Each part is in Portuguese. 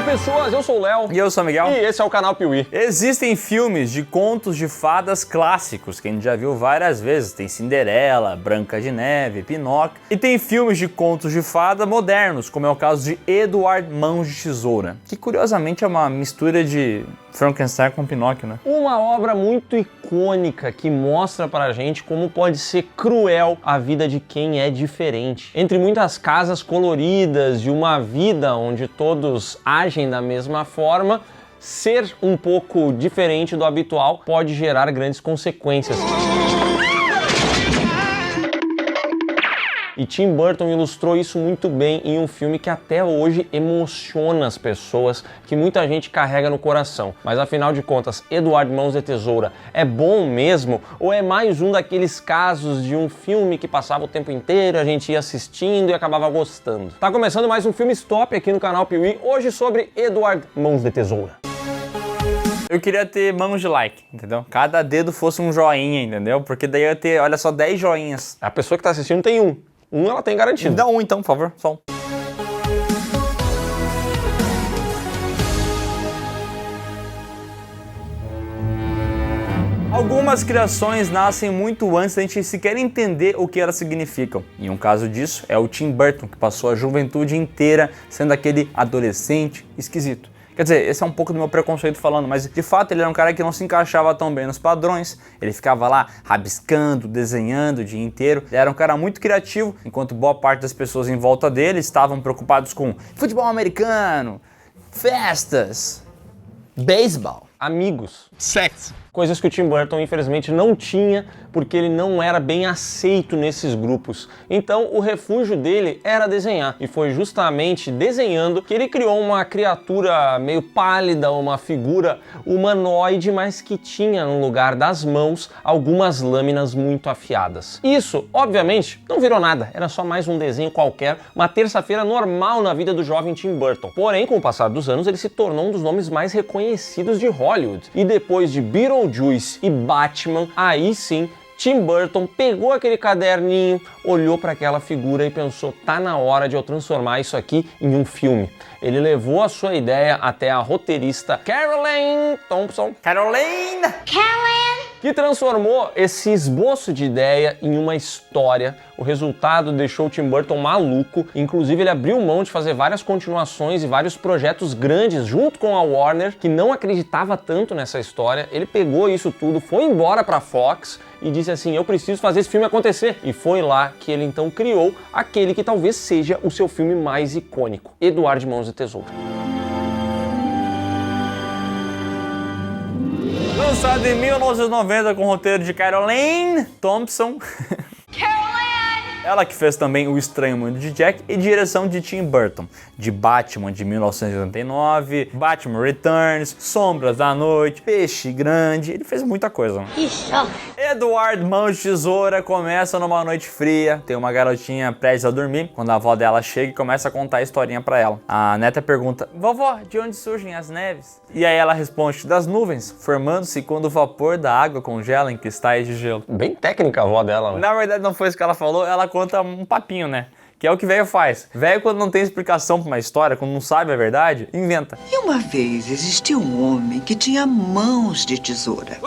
pessoas, eu sou o Léo. E eu sou o Miguel. E esse é o canal Piuí. Existem filmes de contos de fadas clássicos que a gente já viu várias vezes. Tem Cinderela, Branca de Neve, Pinóquio. E tem filmes de contos de fada modernos, como é o caso de Edward Mãos de Tesoura, que curiosamente é uma mistura de Frankenstein com Pinóquio, né? Uma obra muito icônica que mostra pra gente como pode ser cruel a vida de quem é diferente. Entre muitas casas coloridas de uma vida onde todos agem da mesma forma, ser um pouco diferente do habitual pode gerar grandes consequências. E Tim Burton ilustrou isso muito bem em um filme que até hoje emociona as pessoas, que muita gente carrega no coração. Mas afinal de contas, Edward Mãos de Tesoura é bom mesmo? Ou é mais um daqueles casos de um filme que passava o tempo inteiro, a gente ia assistindo e acabava gostando? Tá começando mais um Filme Stop aqui no canal Piuí, hoje sobre Edward Mãos de Tesoura. Eu queria ter mãos de like, entendeu? Cada dedo fosse um joinha, entendeu? Porque daí eu ia ter, olha só, 10 joinhas. A pessoa que tá assistindo tem um. Um ela tem garantido. Dá um então, por favor, só um. Algumas criações nascem muito antes da gente sequer entender o que elas significam. E um caso disso é o Tim Burton, que passou a juventude inteira sendo aquele adolescente esquisito. Quer dizer, esse é um pouco do meu preconceito falando, mas de fato ele era um cara que não se encaixava tão bem nos padrões. Ele ficava lá rabiscando, desenhando o dia inteiro. Ele era um cara muito criativo, enquanto boa parte das pessoas em volta dele estavam preocupados com futebol americano, festas, beisebol, amigos, sexo. Coisas que o Tim Burton infelizmente não tinha porque ele não era bem aceito nesses grupos. Então o refúgio dele era desenhar, e foi justamente desenhando que ele criou uma criatura meio pálida, uma figura humanoide, mas que tinha no lugar das mãos algumas lâminas muito afiadas. Isso, obviamente, não virou nada, era só mais um desenho qualquer, uma terça-feira normal na vida do jovem Tim Burton. Porém, com o passar dos anos, ele se tornou um dos nomes mais reconhecidos de Hollywood. E depois de Beetlejuice e Batman, aí sim, Tim Burton pegou aquele caderninho, olhou para aquela figura e pensou, tá na hora de eu transformar isso aqui em um filme. Ele levou a sua ideia até a roteirista Caroline Thompson, que transformou esse esboço de ideia em uma história. O resultado deixou o Tim Burton maluco, inclusive ele abriu mão de fazer várias continuações e vários projetos grandes junto com a Warner, que não acreditava tanto nessa história. Ele pegou isso tudo, foi embora para a Fox e disse assim, eu preciso fazer esse filme acontecer. E foi lá que ele então criou aquele que talvez seja o seu filme mais icônico, Edward Mãos de Tesoura. Lançado em 1990 com o roteiro de Caroline Thompson. Ela que fez também O Estranho Mundo de Jack e direção de Tim Burton, de Batman de 1989, Batman Returns, Sombras da Noite, Peixe Grande, ele fez muita coisa. Edward Mãos de Tesoura começa numa noite fria, tem uma garotinha prestes a dormir, quando a avó dela chega e começa a contar a historinha pra ela. A neta pergunta, vovó, de onde surgem as neves? E aí ela responde, das nuvens, formando-se quando o vapor da água congela em cristais de gelo. Bem técnica a avó dela, né? Na verdade não foi isso que ela falou, ela conta um papinho, né? Que é o que velho faz. Velho, quando não tem explicação pra uma história, quando não sabe a verdade, inventa. E uma vez existiu um homem que tinha mãos de tesoura.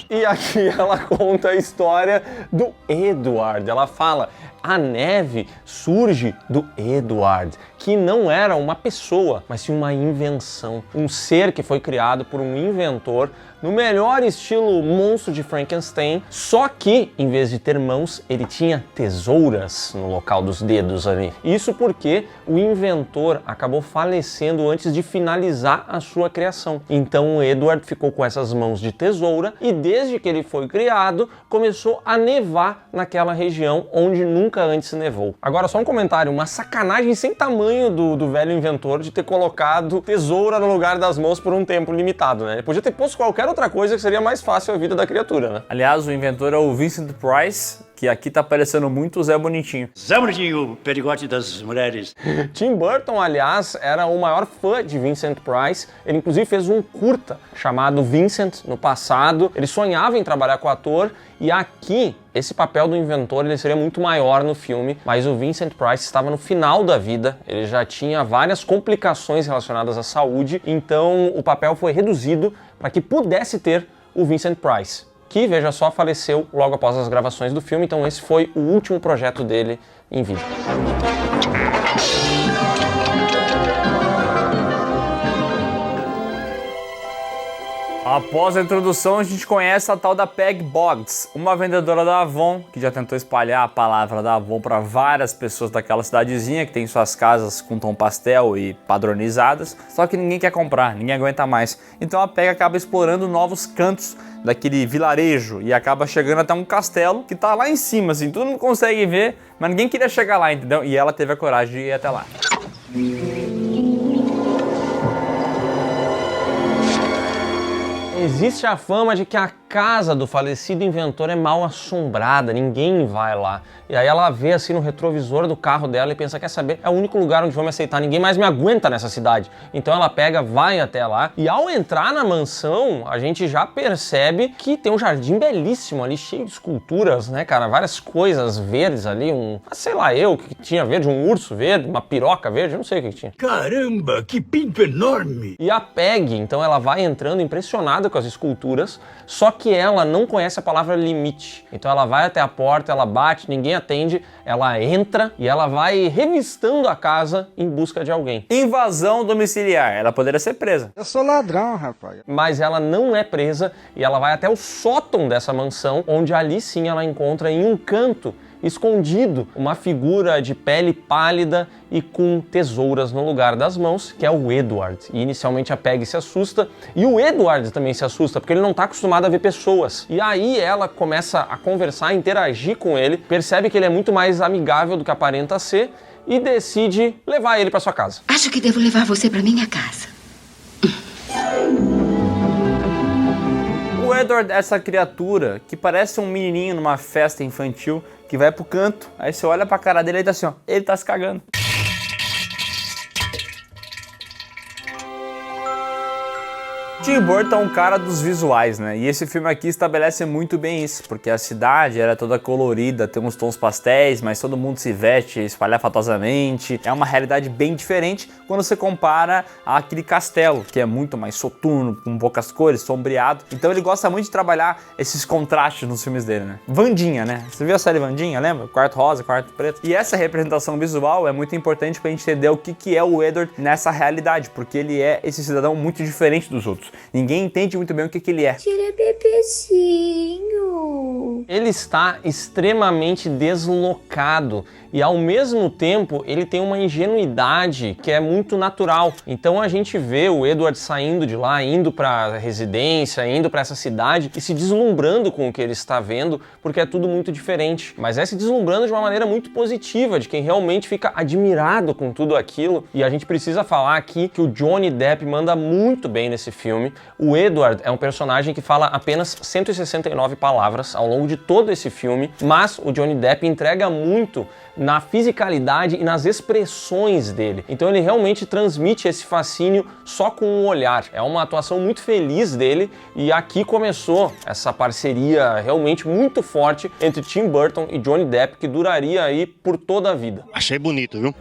E aqui ela conta a história do Edward. Ela fala, a neve surge do Edward, que não era uma pessoa, mas sim uma invenção. Um ser que foi criado por um inventor no melhor estilo monstro de Frankenstein, só que, em vez de ter mãos, ele tinha tesouras no local dos dedos ali. Isso porque o inventor acabou falecendo antes de finalizar a sua criação. Então o Edward ficou com essas mãos de tesoura e desde que ele foi criado, começou a nevar naquela região onde nunca antes nevou. Agora só um comentário, uma sacanagem sem tamanho do velho inventor de ter colocado tesoura no lugar das mãos por um tempo limitado, né? Ele podia ter posto qualquer outra coisa que seria mais fácil a vida da criatura, né? Aliás, o inventor é o Vincent Price, que aqui tá parecendo muito o Zé Bonitinho. Zé Bonitinho, o perigote das mulheres. Tim Burton, aliás, era o maior fã de Vincent Price. Ele inclusive fez um curta chamado Vincent no passado. Ele sonhava em trabalhar com o ator e aqui esse papel do inventor ele seria muito maior no filme, mas o Vincent Price estava no final da vida, ele já tinha várias complicações relacionadas à saúde, então o papel foi reduzido para que pudesse ter o Vincent Price, que, veja só, faleceu logo após as gravações do filme, então esse foi o último projeto dele em vida. Após a introdução, a gente conhece a tal da Peg Boggs, uma vendedora da Avon, que já tentou espalhar a palavra da Avon para várias pessoas daquela cidadezinha, que tem suas casas com tom pastel e padronizadas, só que ninguém quer comprar, ninguém aguenta mais. Então a Peg acaba explorando novos cantos daquele vilarejo e acaba chegando até um castelo que tá lá em cima, assim, todo mundo consegue ver, mas ninguém queria chegar lá, entendeu? E ela teve a coragem de ir até lá. Existe a fama de que a casa do falecido inventor é mal assombrada, ninguém vai lá. E aí ela vê assim no retrovisor do carro dela e pensa, quer saber, é o único lugar onde vão me aceitar, ninguém mais me aguenta nessa cidade. Então ela pega, vai até lá e ao entrar na mansão, a gente já percebe que tem um jardim belíssimo ali, cheio de esculturas, né, cara? Várias coisas verdes ali, sei lá eu, o que tinha verde, um urso verde, uma piroca verde, não sei o que tinha. Caramba, que pinto enorme! E a Peg, então ela vai entrando impressionada com as esculturas, só que ela não conhece a palavra limite. Então ela vai até a porta, ela bate, ninguém atende, ela entra e ela vai revistando a casa em busca de alguém. Invasão domiciliar, ela poderia ser presa. Eu sou ladrão, rapaz. Mas ela não é presa e ela vai até o sótão dessa mansão, onde ali sim ela encontra em um canto escondido uma figura de pele pálida e com tesouras no lugar das mãos, que é o Edward. E inicialmente a Peg se assusta e o Edward também se assusta, porque ele não está acostumado a ver pessoas. E aí ela começa a conversar, a interagir com ele, percebe que ele é muito mais amigável do que aparenta ser e decide levar ele para sua casa. Acho que devo levar você para minha casa. O Edward é essa criatura que parece um menininho numa festa infantil que vai pro canto, aí você olha pra cara dele e tá assim, ó, ele tá se cagando. Tim Burton é um cara dos visuais, né? E esse filme aqui estabelece muito bem isso, porque a cidade era toda colorida, tem uns tons pastéis, mas todo mundo se veste espalhafatosamente. É uma realidade bem diferente quando você compara àquele castelo, que é muito mais soturno, com poucas cores, sombreado. Então ele gosta muito de trabalhar esses contrastes nos filmes dele, né? Wandinha, né? Você viu a série Wandinha, lembra? Quarto rosa, quarto preto. E essa representação visual é muito importante pra gente entender o que é o Edward nessa realidade, porque ele é esse cidadão muito diferente dos outros. Ninguém entende muito bem o que ele é. Tira bebezinho. Ele está extremamente deslocado e ao mesmo tempo ele tem uma ingenuidade que é muito natural. Então a gente vê o Edward saindo de lá, indo para a residência, indo para essa cidade e se deslumbrando com o que ele está vendo, porque é tudo muito diferente. Mas é se deslumbrando de uma maneira muito positiva, de quem realmente fica admirado com tudo aquilo. E a gente precisa falar aqui que o Johnny Depp manda muito bem nesse filme. O Edward é um personagem que fala apenas 169 palavras ao longo de todo esse filme, mas o Johnny Depp entrega muito na fisicalidade e nas expressões dele. Então ele realmente transmite esse fascínio só com um olhar. É uma atuação muito feliz dele e aqui começou essa parceria realmente muito forte entre Tim Burton e Johnny Depp que duraria aí por toda a vida. Achei bonito, viu?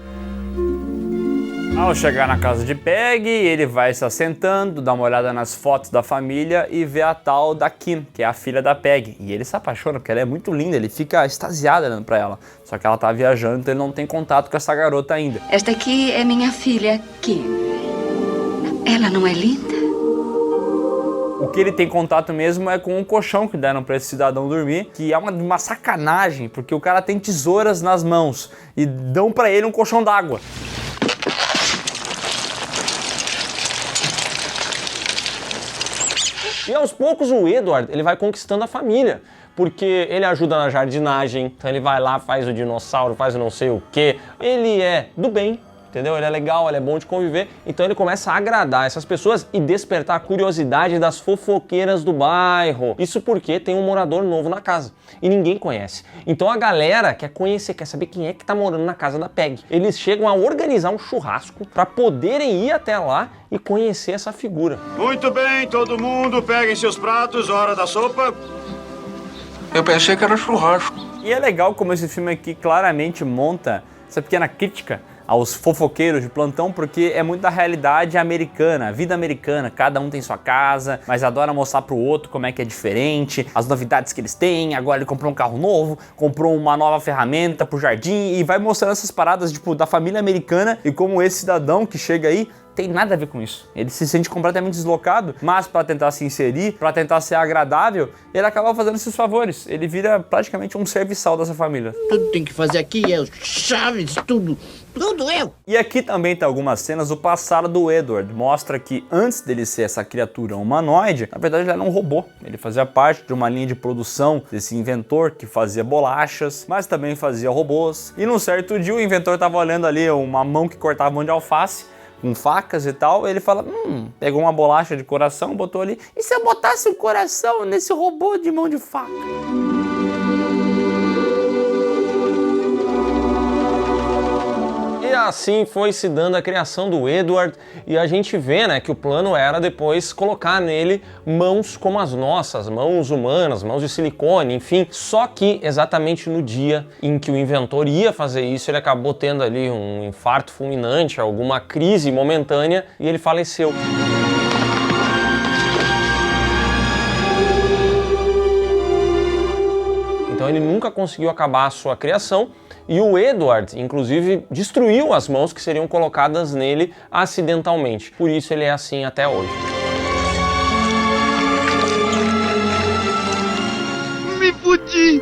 Ao chegar na casa de Peg, ele vai se assentando, dá uma olhada nas fotos da família e vê a tal da Kim, que é a filha da Peg. E ele se apaixona porque ela é muito linda, ele fica extasiado olhando pra ela. Só que ela tá viajando, então ele não tem contato com essa garota ainda. Esta aqui é minha filha, Kim. Ela não é linda? O que ele tem contato mesmo é com um colchão que deram pra esse cidadão dormir, que é uma sacanagem, porque o cara tem tesouras nas mãos e dão pra ele um colchão d'água. E aos poucos o Edward ele vai conquistando a família, porque ele ajuda na jardinagem, então ele vai lá, faz o dinossauro, faz o não sei o que. Ele é do bem, entendeu? Ele é legal, ele é bom de conviver, então ele começa a agradar essas pessoas e despertar a curiosidade das fofoqueiras do bairro. Isso porque tem um morador novo na casa e ninguém conhece. Então a galera quer conhecer, quer saber quem é que tá morando na casa da Peg. Eles chegam a organizar um churrasco para poderem ir até lá e conhecer essa figura. Muito bem, todo mundo, peguem seus pratos, hora da sopa. Eu pensei que era churrasco. E é legal como esse filme aqui claramente monta essa pequena crítica aos fofoqueiros de plantão, porque é muito da realidade americana, a vida americana. Cada um tem sua casa, mas adora mostrar pro outro como é que é diferente, as novidades que eles têm. Agora ele comprou um carro novo, comprou uma nova ferramenta pro jardim e vai mostrando essas paradas tipo da família americana e como esse cidadão que chega aí tem nada a ver com isso. Ele se sente completamente deslocado, mas para tentar se inserir, para tentar ser agradável, ele acaba fazendo esses favores. Ele vira praticamente um serviçal dessa família. Tudo tem que fazer aqui, é os chaves, tudo eu. E aqui também tem algumas cenas do passado do Edward. Mostra que antes dele ser essa criatura humanoide, na verdade ele era um robô. Ele fazia parte de uma linha de produção desse inventor que fazia bolachas, mas também fazia robôs. E num certo dia o inventor estava olhando ali uma mão que cortava mão de alface, com facas e tal, ele fala, pegou uma bolacha de coração, botou ali, e se eu botasse um coração nesse robô de mão de faca? E assim foi se dando a criação do Edward, e a gente vê, né, que o plano era depois colocar nele mãos como as nossas, mãos humanas, mãos de silicone, enfim. Só que exatamente no dia em que o inventor ia fazer isso, ele acabou tendo ali um infarto fulminante, alguma crise momentânea, e ele faleceu. Então ele nunca conseguiu acabar a sua criação, e o Edward, inclusive, destruiu as mãos que seriam colocadas nele acidentalmente. Por isso ele é assim até hoje. Me fudi!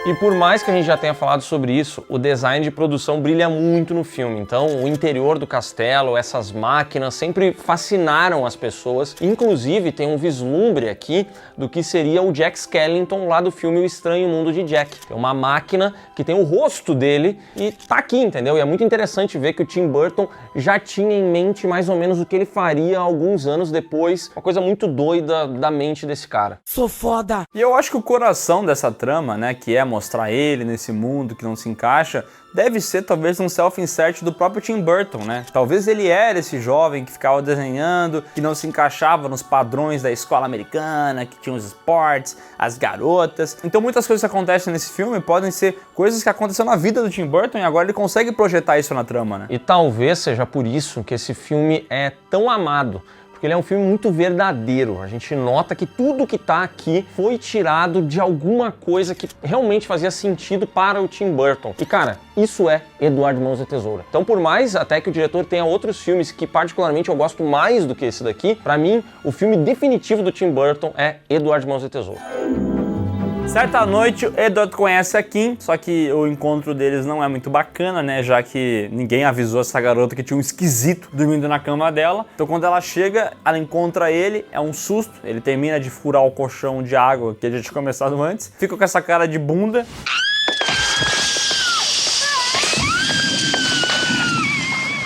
E por mais que a gente já tenha falado sobre isso, o design de produção brilha muito no filme. Então, o interior do castelo, essas máquinas sempre fascinaram as pessoas. Inclusive, tem um vislumbre aqui do que seria o Jack Skellington lá do filme O Estranho Mundo de Jack. Tem uma máquina que tem o rosto dele e tá aqui, entendeu? E é muito interessante ver que o Tim Burton já tinha em mente mais ou menos o que ele faria alguns anos depois. Uma coisa muito doida da mente desse cara. Sou foda! E eu acho que o coração dessa trama, né, que é mostrar ele nesse mundo que não se encaixa, deve ser talvez um self-insert do próprio Tim Burton, né? Talvez ele era esse jovem que ficava desenhando, que não se encaixava nos padrões da escola americana, que tinha os esportes, as garotas. Então muitas coisas que acontecem nesse filme podem ser coisas que aconteceram na vida do Tim Burton e agora ele consegue projetar isso na trama, né? E talvez seja por isso que esse filme é tão amado. Ele é um filme muito verdadeiro. A gente nota que tudo que tá aqui foi tirado de alguma coisa que realmente fazia sentido para o Tim Burton. E cara, isso é Eduardo Mãos de Tesoura. Então por mais até que o diretor tenha outros filmes que particularmente eu gosto mais do que esse daqui, pra mim o filme definitivo do Tim Burton é Eduardo Mãos de Tesoura. Certa noite, o Edward conhece a Kim, só que o encontro deles não é muito bacana, né? Já que ninguém avisou essa garota que tinha um esquisito dormindo na cama dela. Então quando ela chega, ela encontra ele, é um susto. Ele termina de furar o colchão de água que ele já tinha começado antes. Fica com essa cara de bunda.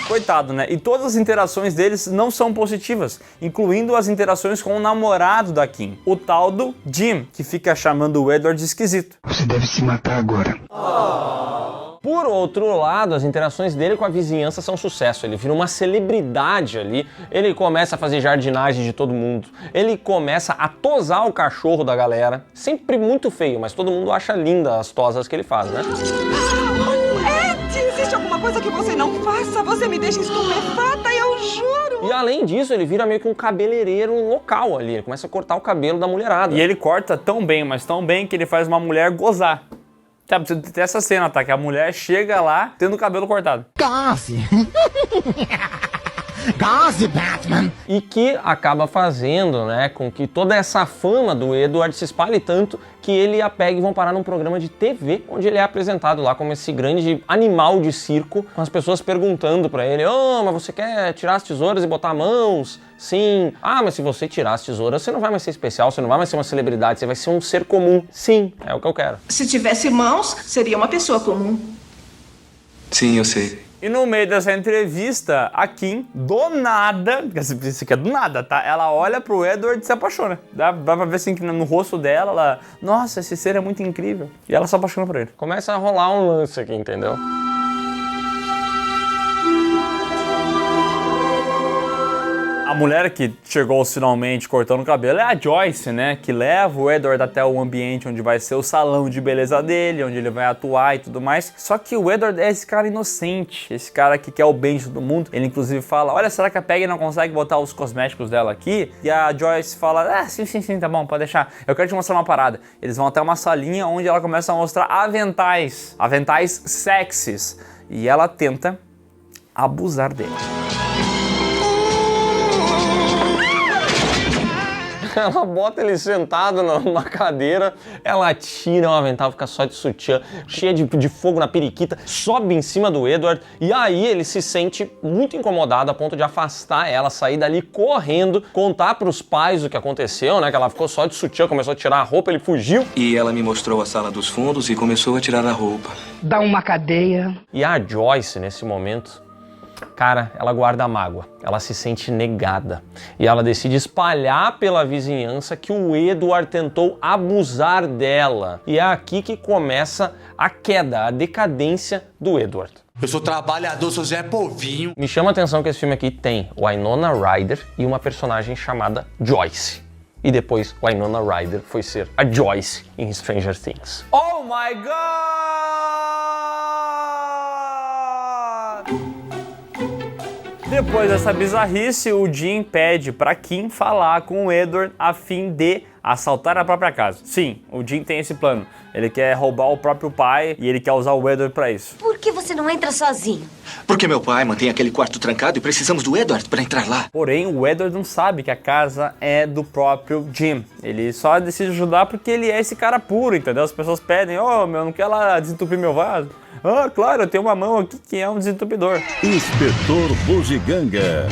Coitado, né? E todas as interações deles não são positivas, incluindo as interações com o namorado da Kim, o tal do Jim, que fica chamando o Edward de esquisito. Você deve se matar agora. Por outro lado, as interações dele com a vizinhança são um sucesso. Ele vira uma celebridade ali, ele começa a fazer jardinagem de todo mundo, ele começa a tosar o cachorro da galera, sempre muito feio, mas todo mundo acha linda as tosas que ele faz, né? Existe alguma coisa que você não faça? Você me deixa estupefata, eu juro! E além disso, ele vira meio que um cabeleireiro local ali, ele começa a cortar o cabelo da mulherada. E ele corta tão bem, mas tão bem, que ele faz uma mulher gozar. Sabe, você tem essa cena, tá? Que a mulher chega lá tendo o cabelo cortado. Gaze! Gaze, Batman! E que acaba fazendo, né, com que toda essa fama do Edward se espalhe tanto que ele e a Peg vão parar num programa de TV, onde ele é apresentado lá como esse grande animal de circo, com as pessoas perguntando pra ele, mas você quer tirar as tesouras e botar mãos? Sim. Mas se você tirar as tesouras, você não vai mais ser especial, você não vai mais ser uma celebridade, você vai ser um ser comum. Sim, é o que eu quero. Se tivesse mãos, seria uma pessoa comum. Sim, eu sei. E no meio dessa entrevista, a Kim, do nada, isso aqui é do nada, tá? Ela olha pro Edward e se apaixona. Dá pra ver assim que no rosto dela, ela... Nossa, esse ser é muito incrível. E ela se apaixona por ele. Começa a rolar um lance aqui, entendeu? A mulher que chegou finalmente cortando o cabelo é a Joyce, né? Que leva o Edward até o ambiente onde vai ser o salão de beleza dele, onde ele vai atuar e tudo mais. Só que o Edward é esse cara inocente, esse cara que quer o bem de todo mundo. Ele inclusive fala, olha, será que a Peggy não consegue botar os cosméticos dela aqui? E a Joyce fala, sim, tá bom, pode deixar. Eu quero te mostrar uma parada. Eles vão até uma salinha onde ela começa a mostrar aventais sexys. E ela tenta abusar dele. Ela bota ele sentado numa cadeira, ela tira o avental, fica só de sutiã, cheia de fogo na periquita, sobe em cima do Edward e aí ele se sente muito incomodado a ponto de afastar ela, sair dali correndo, contar pros pais o que aconteceu, né? Que ela ficou só de sutiã, começou a tirar a roupa, ele fugiu. E ela me mostrou a sala dos fundos e começou a tirar a roupa. Dá uma cadeia. E a Joyce, nesse momento, cara, ela guarda a mágoa, ela se sente negada e ela decide espalhar pela vizinhança que o Edward tentou abusar dela. E é aqui que começa a queda, a decadência do Edward. Eu sou trabalhador, sou Zé Povinho. Me chama a atenção que esse filme aqui tem o Winona Ryder e uma personagem chamada Joyce. E depois o Winona Ryder foi ser a Joyce em Stranger Things. Oh my God! Depois dessa bizarrice, o Jim pede pra Kim falar com o Edward a fim de assaltar a própria casa. Sim, o Jim tem esse plano. Ele quer roubar o próprio pai e ele quer usar o Edward pra isso. Por que você não entra sozinho? Porque meu pai mantém aquele quarto trancado e precisamos do Edward pra entrar lá. Porém, o Edward não sabe que a casa é do próprio Jim. Ele só decide ajudar porque ele é esse cara puro, entendeu? As pessoas pedem, não quer lá desentupir meu vaso? Ah, claro, eu tenho uma mão aqui que é um desentupidor. Inspetor Bugiganga.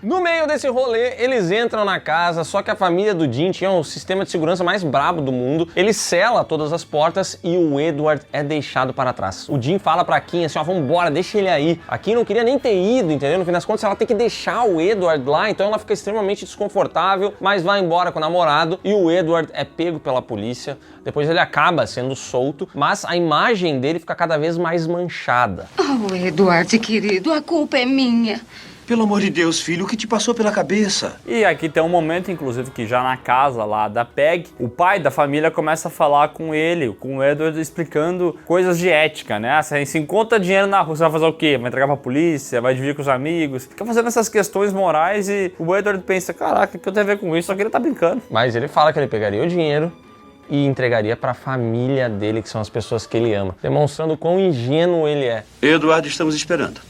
No meio desse rolê, eles entram na casa, só que a família do Jim tinha o sistema de segurança mais brabo do mundo. Ele sela todas as portas e o Edward é deixado para trás. O Jim fala pra Kim assim, vambora, deixa ele aí. A Kim não queria nem ter ido, entendeu? No fim das contas, ela tem que deixar o Edward lá, então ela fica extremamente desconfortável, mas vai embora com o namorado e o Edward é pego pela polícia. Depois ele acaba sendo solto, mas a imagem dele fica cada vez mais manchada. Oh, Edward, querido, a culpa é minha. Pelo amor de Deus, filho, o que te passou pela cabeça? E aqui tem um momento, inclusive, que já na casa lá da Peg, o pai da família começa a falar com ele, com o Edward, explicando coisas de ética, né? Se encontra dinheiro na rua, você vai fazer o quê? Vai entregar pra polícia? Vai dividir com os amigos? Fica fazendo essas questões morais e o Edward pensa, caraca, o que eu tenho a ver com isso? Só que ele tá brincando. Mas ele fala que ele pegaria o dinheiro e entregaria para a família dele, que são as pessoas que ele ama, demonstrando quão ingênuo ele é. Eduardo, estamos esperando.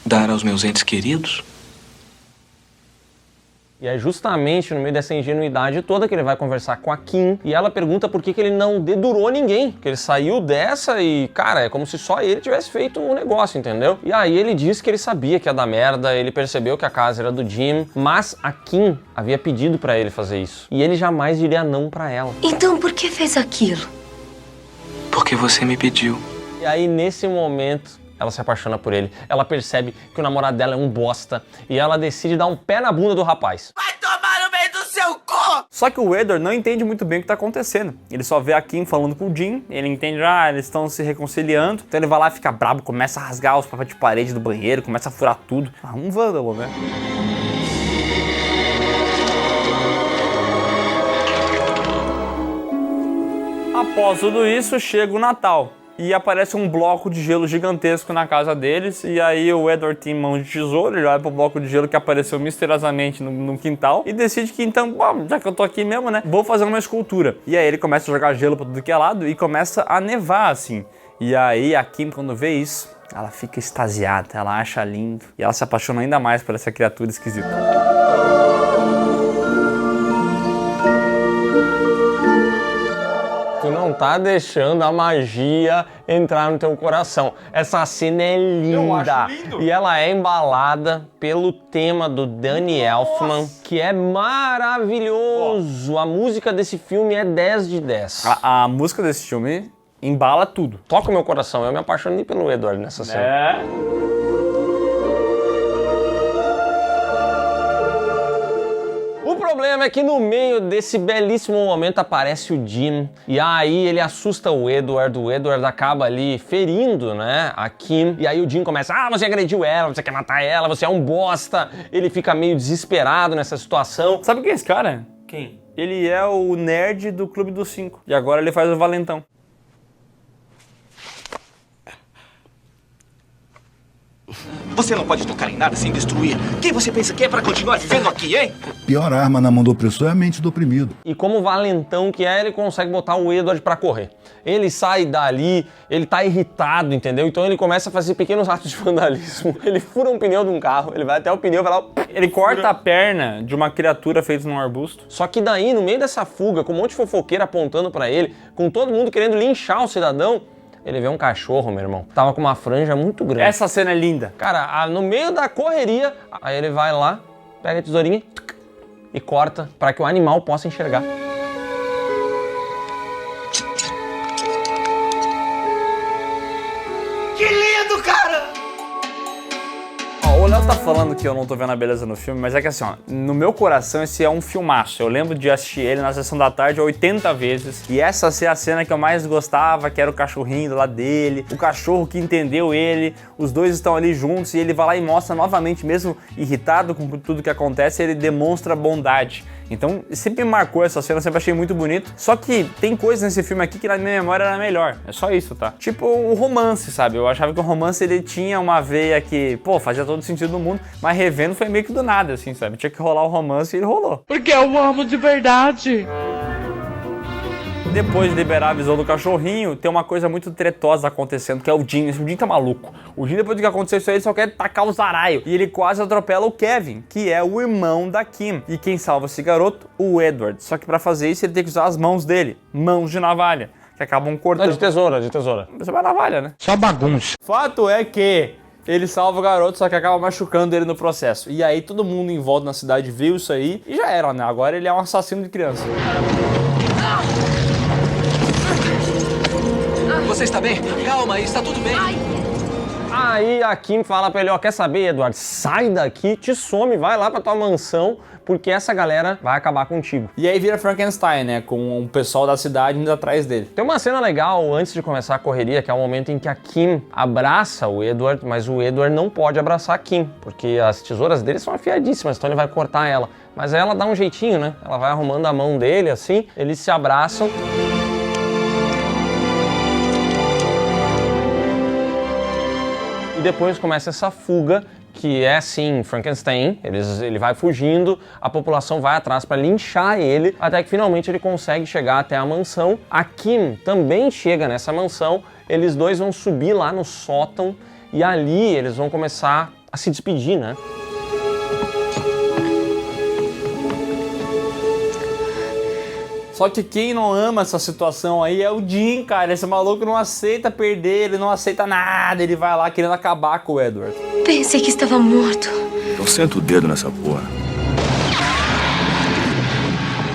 Dar aos meus entes queridos? E é justamente no meio dessa ingenuidade toda que ele vai conversar com a Kim e ela pergunta por que ele não dedurou ninguém, que ele saiu dessa e, cara, é como se só ele tivesse feito um negócio, entendeu? E aí ele diz que ele sabia que ia dar merda, ele percebeu que a casa era do Jim, mas a Kim havia pedido pra ele fazer isso e ele jamais diria não pra ela. Então por que fez aquilo? Porque você me pediu. E aí nesse momento ela se apaixona por ele, ela percebe que o namorado dela é um bosta e ela decide dar um pé na bunda do rapaz. Vai tomar no meio do seu cu! Só que o Edward não entende muito bem o que tá acontecendo. Ele só vê a Kim falando com o Jim, ele entende, eles estão se reconciliando. Então ele vai lá, fica brabo, começa a rasgar os papéis de parede do banheiro, começa a furar tudo. Um vândalo, né? Após tudo isso, chega o Natal. E aparece um bloco de gelo gigantesco na casa deles. E aí o Edward tem mão de tesouro, ele olha pro bloco de gelo que apareceu misteriosamente no quintal. E decide que então, já que eu tô aqui mesmo, né, vou fazer uma escultura. E aí ele começa a jogar gelo pra tudo que é lado e começa a nevar, assim. E aí a Kim, quando vê isso, ela fica extasiada, ela acha lindo. E ela se apaixona ainda mais por essa criatura esquisita. Tu não tá deixando a magia entrar no teu coração. Essa cena é linda. Eu acho lindo. E ela é embalada pelo tema do Danny Elfman, que é maravilhoso. A música desse filme é 10 de 10. A música desse filme embala tudo. Toca o meu coração. Eu me apaixonei pelo Edward nessa cena. problema é que no meio desse belíssimo momento aparece o Jim, e aí ele assusta o Edward acaba ali ferindo, né, a Kim, e aí o Jim começa, você agrediu ela, você quer matar ela, você é um bosta. Ele fica meio desesperado nessa situação. Sabe quem é esse cara? Quem? Ele é o nerd do Clube dos Cinco, e agora ele faz o valentão. Você não pode tocar em nada sem destruir. Quem você pensa que é pra continuar vivendo aqui, hein? Pior arma na mão do opressor é a mente do oprimido. E como valentão que é, ele consegue botar o Edward pra correr. Ele sai dali, ele tá irritado, entendeu? Então ele começa a fazer pequenos atos de vandalismo. Ele fura um pneu de um carro, ele vai até o pneu, vai lá... Ele corta a perna de uma criatura feita num arbusto. Só que daí, no meio dessa fuga, com um monte de fofoqueiro apontando pra ele, com todo mundo querendo linchar o cidadão, ele vê um cachorro, meu irmão. Tava com uma franja muito grande. Essa cena é linda. Cara, no meio da correria, aí ele vai lá, pega a tesourinha e corta para que o animal possa enxergar. Que lindo, cara! O Léo tá falando que eu não tô vendo a beleza no filme, mas é que assim, ó, no meu coração esse é um filmaço. Eu lembro de assistir ele na sessão da tarde 80 vezes. E essa é a cena que eu mais gostava, que era o cachorrinho do lado dele, o cachorro que entendeu ele, os dois estão ali juntos e ele vai lá e mostra novamente, mesmo irritado com tudo que acontece, ele demonstra bondade. Então, sempre me marcou essa cena, sempre achei muito bonito. Só que tem coisas nesse filme aqui que na minha memória era melhor. É só isso, tá? Tipo o romance, sabe? Eu achava que o romance ele tinha uma veia que, fazia todo sentido do mundo, mas revendo foi meio que do nada, assim, sabe? Tinha que rolar o romance e ele rolou. Porque eu amo de verdade. Depois de liberar a visão do cachorrinho, tem uma coisa muito tretosa acontecendo, que é o Jim. O Jim tá maluco. O Jim, depois do que aconteceu isso aí, ele só quer tacar o zaralho. E ele quase atropela o Kevin, que é o irmão da Kim. E quem salva esse garoto? O Edward. Só que pra fazer isso, ele tem que usar as mãos dele. Mãos de navalha, que acabam cortando. Não, de tesoura. Você vai navalha, né? Só bagunça. Fato é que ele salva o garoto, só que acaba machucando ele no processo. E aí todo mundo em volta na cidade viu isso aí e já era, né? Agora ele é um assassino de criança. Você está bem? Calma, está tudo bem. Aí a Kim fala pra ele, quer saber, Edward? Sai daqui, te some, vai lá pra tua mansão, porque essa galera vai acabar contigo. E aí vira Frankenstein, né? Com o pessoal da cidade indo atrás dele. Tem uma cena legal antes de começar a correria, que é o momento em que a Kim abraça o Edward, mas o Edward não pode abraçar a Kim, porque as tesouras dele são afiadíssimas, então ele vai cortar ela. Mas aí ela dá um jeitinho, né? Ela vai arrumando a mão dele assim, eles se abraçam. E depois começa essa fuga, que é assim, Frankenstein, ele vai fugindo, a população vai atrás para linchar ele, até que finalmente ele consegue chegar até a mansão. A Kim também chega nessa mansão, eles dois vão subir lá no sótão e ali eles vão começar a se despedir, né? Só que quem não ama essa situação aí é o Jim, cara. Esse maluco não aceita perder, ele não aceita nada. Ele vai lá querendo acabar com o Edward. Pensei que estava morto. Então senta o dedo nessa porra.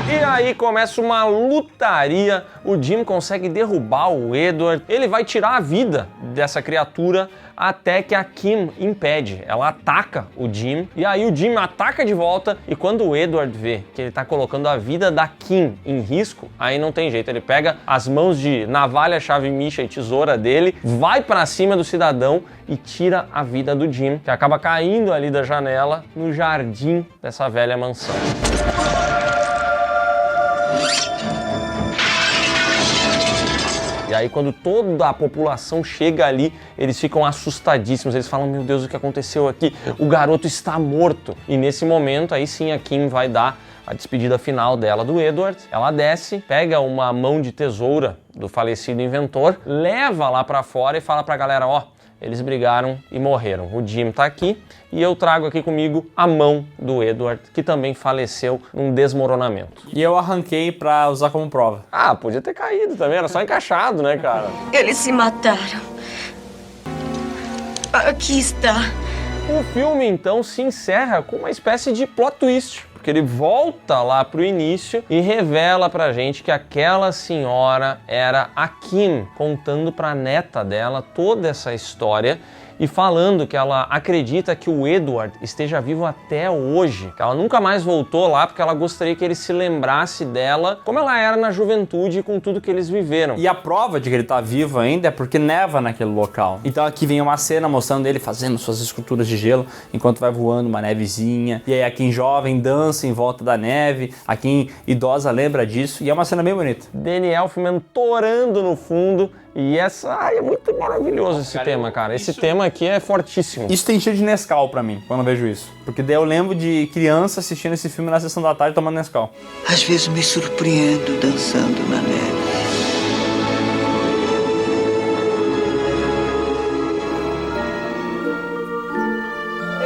E aí começa uma lutaria, o Jim consegue derrubar o Edward, ele vai tirar a vida dessa criatura até que a Kim impede, ela ataca o Jim, e aí o Jim ataca de volta, e quando o Edward vê que ele tá colocando a vida da Kim em risco, aí não tem jeito, ele pega as mãos de navalha, chave micha e tesoura dele, vai pra cima do cidadão e tira a vida do Jim, que acaba caindo ali da janela no jardim dessa velha mansão. E aí quando toda a população chega ali, eles ficam assustadíssimos, eles falam, meu Deus, o que aconteceu aqui? O garoto está morto. E nesse momento, aí sim a Kim vai dar a despedida final dela do Edward. Ela desce, pega uma mão de tesoura do falecido inventor, leva lá pra fora e fala pra galera, eles brigaram e morreram. O Jim tá aqui e eu trago aqui comigo a mão do Edward, que também faleceu num desmoronamento. E eu arranquei pra usar como prova. Ah, podia ter caído também, era só encaixado, né, cara? Eles se mataram. Aqui está. O filme, então, se encerra com uma espécie de plot twist, porque ele volta lá pro início e revela pra gente que aquela senhora era a Kim, contando pra neta dela toda essa história e falando que ela acredita que o Edward esteja vivo até hoje, que ela nunca mais voltou lá porque ela gostaria que ele se lembrasse dela como ela era na juventude com tudo que eles viveram. E a prova de que ele tá vivo ainda é porque neva naquele local. Então aqui vem uma cena mostrando ele fazendo suas esculturas de gelo enquanto vai voando uma nevezinha. E aí a Kim jovem dança em volta da neve, a Kim idosa lembra disso e é uma cena bem bonita. Danny Elfman torando no fundo. E é muito maravilhoso esse tema, cara. Esse tema aqui é fortíssimo. Isso tem cheiro de Nescau pra mim, quando eu vejo isso. Porque daí eu lembro de criança assistindo esse filme na sessão da tarde tomando Nescau. Às vezes me surpreendo dançando na neve.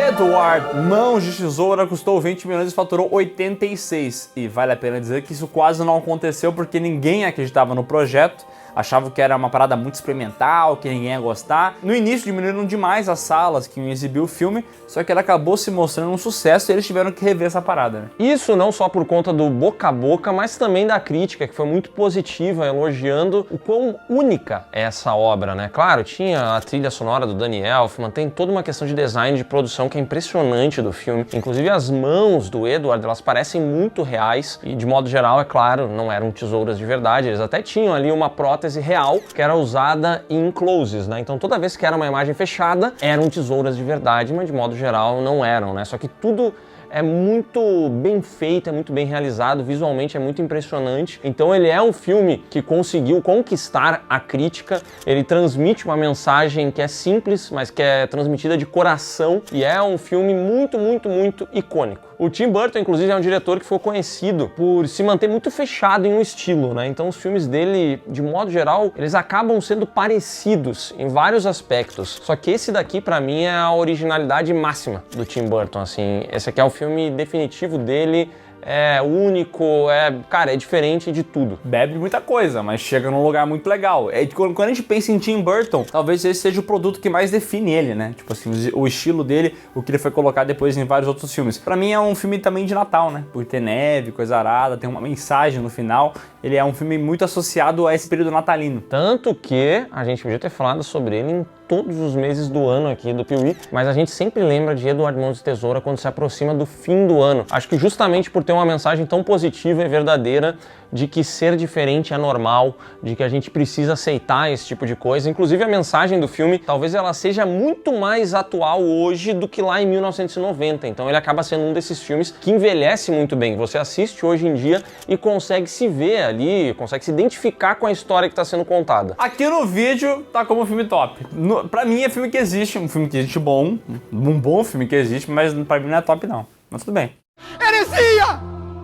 Edward Mãos de Tesoura custou 20 milhões e faturou 86. E vale a pena dizer que isso quase não aconteceu porque ninguém acreditava no projeto. Achavam que era uma parada muito experimental, que ninguém ia gostar. No início diminuíram demais as salas que iam exibir o filme, só que ele acabou se mostrando um sucesso e eles tiveram que rever essa parada, né? Isso não só por conta do boca a boca, mas também da crítica, que foi muito positiva, elogiando o quão única é essa obra, né? Claro, tinha a trilha sonora do Danny Elfman, tem toda uma questão de design de produção que é impressionante do filme. Inclusive as mãos do Edward, elas parecem muito reais e de modo geral, é claro, não eram tesouras de verdade, eles até tinham ali uma prótese real que era usada em closes, né? Então toda vez que era uma imagem fechada, eram tesouras de verdade, mas de modo geral não eram, né? Só que tudo é muito bem feito, é muito bem realizado, visualmente é muito impressionante. Então ele é um filme que conseguiu conquistar a crítica, ele transmite uma mensagem que é simples, mas que é transmitida de coração e é um filme muito, muito, muito icônico. O Tim Burton, inclusive, é um diretor que foi conhecido por se manter muito fechado em um estilo, né? Então os filmes dele, de modo geral, eles acabam sendo parecidos em vários aspectos. Só que esse daqui, pra mim, é a originalidade máxima do Tim Burton, assim. Esse aqui é o filme definitivo dele, é único, cara, é diferente de tudo. Bebe muita coisa, mas chega num lugar muito legal. Quando a gente pensa em Tim Burton, talvez esse seja o produto que mais define ele, né? Tipo assim, o estilo dele, o que ele foi colocar depois em vários outros filmes. Pra mim é um filme também de Natal, né? Por ter neve, coisa arada, tem uma mensagem no final. Ele é um filme muito associado a esse período natalino. Tanto que a gente podia ter falado sobre ele em todos os meses do ano aqui do Piuí, mas a gente sempre lembra de Edward Mãos de Tesoura quando se aproxima do fim do ano. Acho que justamente por ter uma mensagem tão positiva e verdadeira de que ser diferente é normal, de que a gente precisa aceitar esse tipo de coisa. Inclusive a mensagem do filme, talvez ela seja muito mais atual hoje do que lá em 1990. Então ele acaba sendo um desses filmes que envelhece muito bem. Você assiste hoje em dia e consegue se ver ali, consegue se identificar com a história que está sendo contada. Aqui no vídeo tá como um filme top. Pra mim é filme que existe, um filme que existe bom, um bom filme que existe, mas pra mim não é top não. Mas tudo bem. Heresia!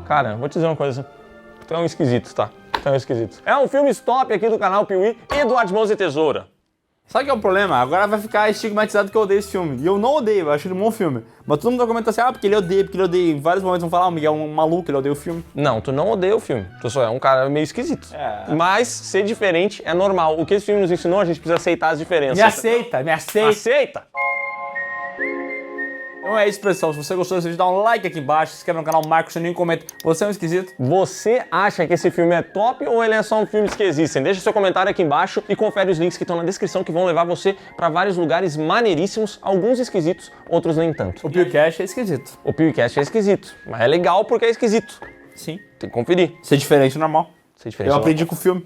Cara, vou te dizer uma coisa. Tu é um esquisito, tá? Tu é um esquisito. É um filme top aqui do canal Piuí, Edward Mãos de Tesoura. Sabe o que é o problema? Agora vai ficar estigmatizado que eu odeio esse filme. E eu não odeio, eu acho ele um bom filme. Mas todo mundo vai comentar assim, porque ele odeia, porque ele odeia. Em vários momentos vão falar, o Miguel é um maluco, ele odeia o filme. Não, tu não odeia o filme. Tu só é um cara meio esquisito. Mas ser diferente é normal. O que esse filme nos ensinou, a gente precisa aceitar as diferenças. Me aceita, me aceita. Aceita! Então é isso, pessoal. Se você gostou desse vídeo, dá um like aqui embaixo, se inscreve no canal, marca o sininho e comenta. Você é um esquisito? Você acha que esse filme é top ou ele é só um filme que existem? Deixa seu comentário aqui embaixo e confere os links que estão na descrição que vão levar você para vários lugares maneiríssimos, alguns esquisitos, outros nem tanto. O PewCast é esquisito. O PewCast é esquisito, mas é legal porque é esquisito. Sim. Tem que conferir. Ser diferente é normal. Ser diferente eu aprendi com o filme.